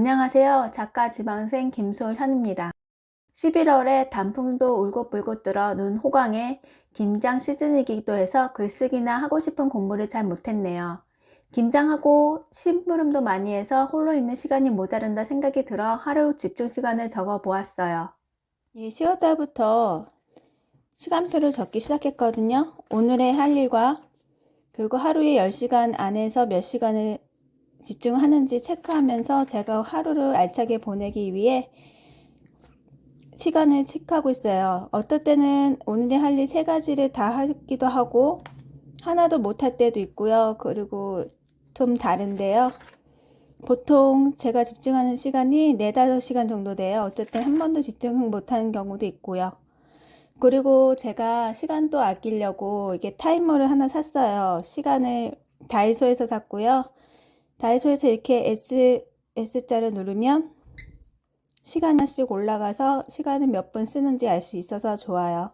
안녕하세요. 작가 지망생 김솔현입니다. 11월에 단풍도 울긋불긋 들어 눈 호강에 김장 시즌이기도 해서 글쓰기나 하고 싶은 공부를 잘 못했네요. 김장하고 심부름도 많이 해서 홀로 있는 시간이 모자른다 생각이 들어 하루 집중 시간을 적어 보았어요. 10월달부터 시간표를 적기 시작했거든요. 오늘의 할 일과 그리고 하루에 10시간 안에서 몇 시간을 집중하는지 체크하면서 제가 하루를 알차게 보내기 위해 시간을 체크하고 있어요. 어떨 때는 오늘의 할 일 3가지를 다 하기도 하고 하나도 못할 때도 있고요. 그리고 좀 다른데요. 보통 제가 집중하는 시간이 4-5시간 정도 돼요. 어떨 땐 한 번도 집중 못하는 경우도 있고요. 그리고 제가 시간도 아끼려고 이게 타이머를 하나 샀어요. 시간을 다이소에서 샀고요. 다이소에서 이렇게 S자를 누르면 시간 하나씩 올라가서 시간을 몇 분 쓰는지 알 수 있어서 좋아요.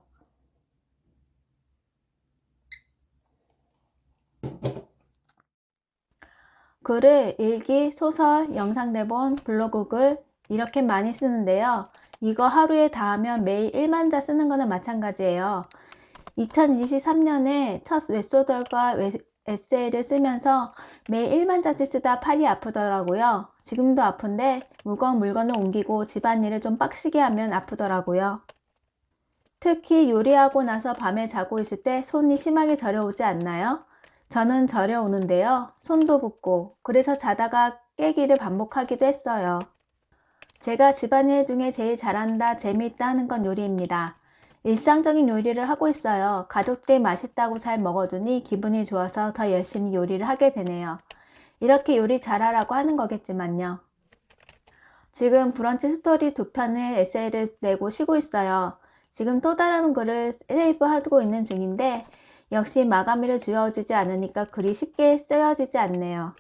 글을 일기, 소설, 영상대본, 블로그글 이렇게 많이 쓰는데요. 이거 하루에 다 하면 매일 1만 자 쓰는 거는 마찬가지예요. 2023년에 첫 웹소설과 에세이를 쓰면서 매일 1만 자씩 쓰다 팔이 아프더라고요. 지금도 아픈데 무거운 물건을 옮기고 집안일을 좀 빡시게 하면 아프더라고요. 특히 요리하고 나서 밤에 자고 있을 때 손이 심하게 저려오지 않나요? 저는 저려오는데요. 손도 붓고 그래서 자다가 깨기를 반복하기도 했어요. 제가 집안일 중에 제일 잘한다, 재미있다 하는 건 요리입니다. 일상적인 요리를 하고 있어요. 가족들이 맛있다고 잘 먹어주니 기분이 좋아서 더 열심히 요리를 하게 되네요. 이렇게 요리 잘하라고 하는 거겠지만요. 지금 브런치 스토리 2편의 에세이를 내고 쉬고 있어요. 지금 또 다른 글을 세이브하고 있는 중인데 역시 마감일을 주어지지 않으니까 글이 쉽게 쓰여지지 않네요.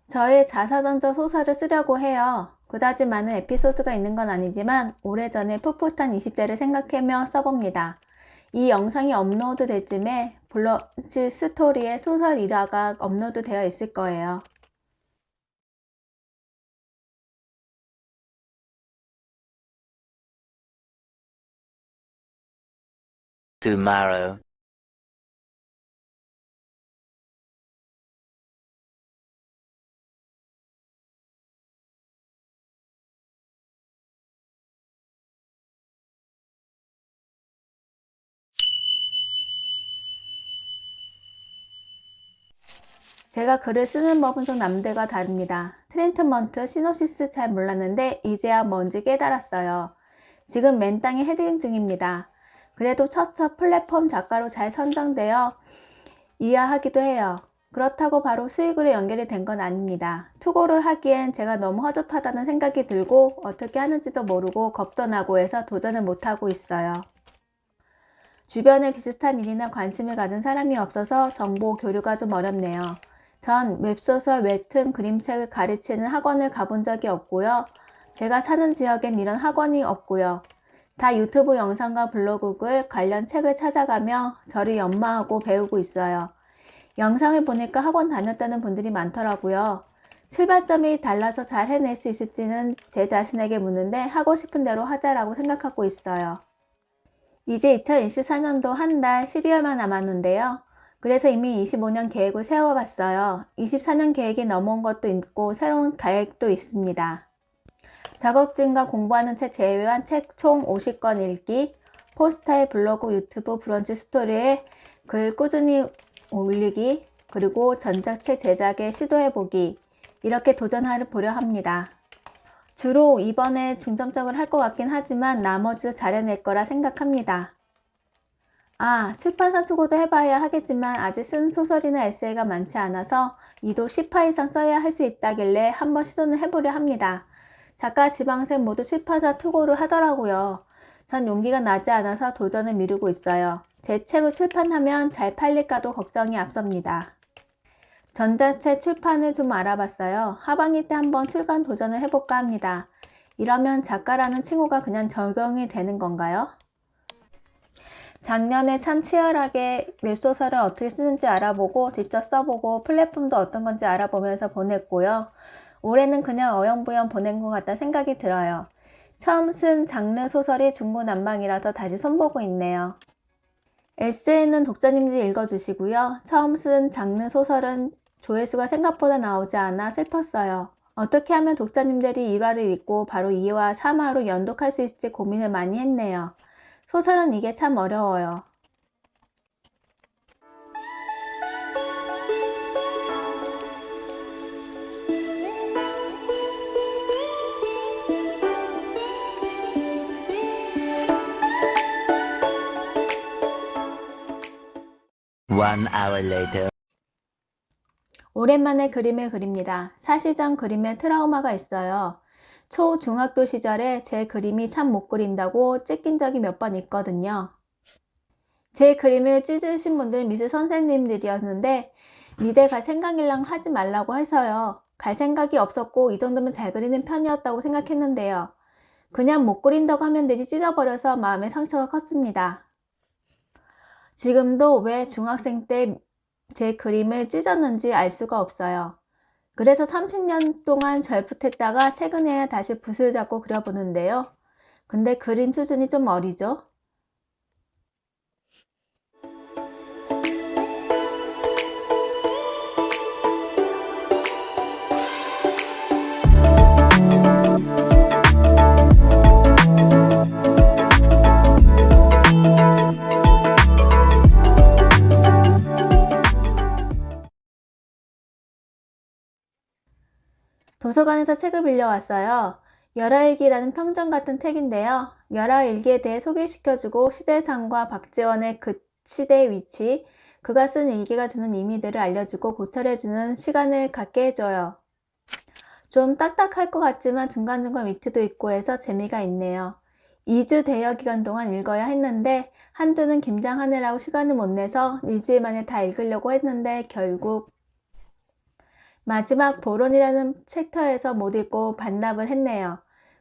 저의 자서전적 소설을 쓰려고 해요. 그다지 많은 에피소드가 있는 건 아니지만 오래전에 풋풋한 20대를 생각하며 써봅니다. 이 영상이 업로드 될 쯤에 브런치 스토리의 소설 1화가 업로드 되어 있을 거예요. tomorrow. 제가 글을 쓰는 법은 좀 남들과 다릅니다. 트리트먼트, 시놉시스 잘 몰랐는데 이제야 뭔지 깨달았어요. 지금 맨땅에 헤딩 중입니다. 그래도 처처 플랫폼 작가로 잘 선정되어 이해하기도 해요. 그렇다고 바로 수익으로 연결이 된 건 아닙니다. 투고를 하기엔 제가 너무 허접하다는 생각이 들고 어떻게 하는지도 모르고 겁도 나고 해서 도전을 못하고 있어요. 주변에 비슷한 일이나 관심을 가진 사람이 없어서 정보 교류가 좀 어렵네요. 전 웹소설, 웹툰, 그림책을 가르치는 학원을 가본 적이 없고요. 제가 사는 지역엔 이런 학원이 없고요. 다 유튜브 영상과 블로그 글 관련 책을 찾아가며 저를 연마하고 배우고 있어요. 영상을 보니까 학원 다녔다는 분들이 많더라고요. 출발점이 달라서 잘 해낼 수 있을지는 제 자신에게 묻는데 하고 싶은 대로 하자라고 생각하고 있어요. 이제 2024년도 한 달 12월만 남았는데요. 그래서 이미 25년 계획을 세워봤어요. 24년 계획이 넘어온 것도 있고 새로운 계획도 있습니다. 작업증과 공부하는 책 제외한 책 총 50권 읽기, 포스터에 블로그, 유튜브, 브런치 스토리에 글 꾸준히 올리기, 그리고 전작책 제작에 시도해보기, 이렇게 도전을 보려 합니다. 주로 이번에 중점적으로 할 것 같긴 하지만 나머지도 잘해낼 거라 생각합니다. 출판사 투고도 해봐야 하겠지만 아직 쓴 소설이나 에세이가 많지 않아서 2도 10화 이상 써야 할 수 있다길래 한번 시도는 해보려 합니다. 작가, 지망생 모두 출판사 투고를 하더라고요. 전 용기가 나지 않아서 도전을 미루고 있어요. 제 책을 출판하면 잘 팔릴까도 걱정이 앞섭니다. 전자책 출판을 좀 알아봤어요. 하반기 때 한번 출간 도전을 해볼까 합니다. 이러면 작가라는 칭호가 그냥 적용이 되는 건가요? 작년에 참 치열하게 웹소설을 어떻게 쓰는지 알아보고 직접 써보고 플랫폼도 어떤 건지 알아보면서 보냈고요. 올해는 그냥 어영부영 보낸 것 같다 생각이 들어요. 처음 쓴 장르 소설이 중구난방이라서 다시 손보고 있네요. 에세이는 독자님들이 읽어주시고요. 처음 쓴 장르 소설은 조회수가 생각보다 나오지 않아 슬펐어요. 어떻게 하면 독자님들이 1화를 읽고 바로 2화, 3화로 연독할 수 있을지 고민을 많이 했네요. 소설은 이게 참 어려워요. One hour later. 오랜만에 그림을 그립니다. 사실 전 그림에 트라우마가 있어요. 초, 중학교 시절에 제 그림이 참 못 그린다고 찢긴 적이 몇 번 있거든요. 제 그림을 찢으신 분들 미술 선생님들이었는데 미대 갈 생각일랑 하지 말라고 해서요. 갈 생각이 없었고 이 정도면 잘 그리는 편이었다고 생각했는데요. 그냥 못 그린다고 하면 되지 찢어버려서 마음의 상처가 컸습니다. 지금도 왜 중학생 때 제 그림을 찢었는지 알 수가 없어요. 그래서 30년 동안 절풋했다가 최근에야 다시 붓을 잡고 그려보는데요. 근데 그림 수준이 좀 어리죠? 도서관에서 책을 빌려왔어요. 열하일기라는 평전 같은 책인데요. 열하일기에 대해 소개시켜주고 시대상과 박지원의 그 시대의 위치, 그가 쓴 일기가 주는 의미들을 알려주고 고찰해주는 시간을 갖게 해줘요. 좀 딱딱할 것 같지만 중간중간 위트도 있고 해서 재미가 있네요. 2주 대여 기간 동안 읽어야 했는데 한두는 김장하느라고 시간을 못 내서 일주일 만에 다 읽으려고 했는데 결국 마지막 보론이라는 챕터에서 못 읽고 반납을 했네요.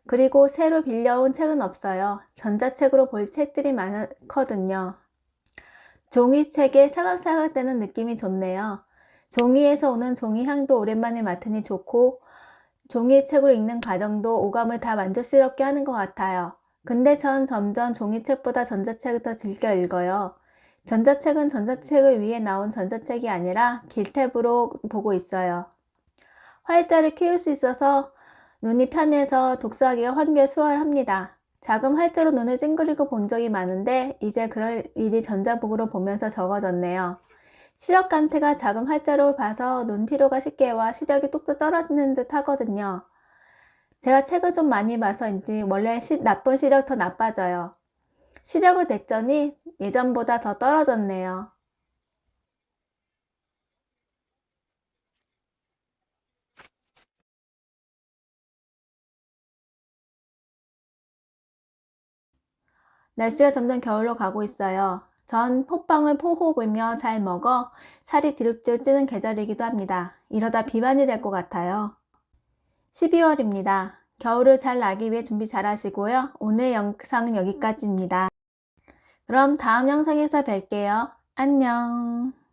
그리고 새로 빌려온 책은 없어요. 전자책으로 볼 책들이 많거든요. 종이책에 사각사각되는 느낌이 좋네요. 종이에서 오는 종이향도 오랜만에 맡으니 좋고 종이책으로 읽는 과정도 오감을 다 만족스럽게 하는 것 같아요. 근데 전 점점 종이책보다 전자책을 더 즐겨 읽어요. 전자책은 전자책을 위해 나온 전자책이 아니라 길탭으로 보고 있어요. 활자를 키울 수 있어서 눈이 편해서 독서하기가 한결 수월합니다. 작은 활자로 눈을 찡그리고 본 적이 많은데 이제 그럴 일이 전자북으로 보면서 적어졌네요. 시력 감퇴가 작은 활자로 봐서 눈 피로가 쉽게 와 시력이 뚝뚝 떨어지는 듯 하거든요. 제가 책을 좀 많이 봐서인지 원래 나쁜 시력 더 나빠져요. 시력을 냈더니 예전보다 더 떨어졌네요. 날씨가 점점 겨울로 가고 있어요. 전 포빵을 포호으며 잘 먹어 살이 디룩디룩 찌는 계절이기도 합니다. 이러다 비만이 될 것 같아요. 12월입니다. 겨울을 잘 나기 위해 준비 잘 하시고요. 오늘 영상은 여기까지입니다. 그럼 다음 영상에서 뵐게요. 안녕.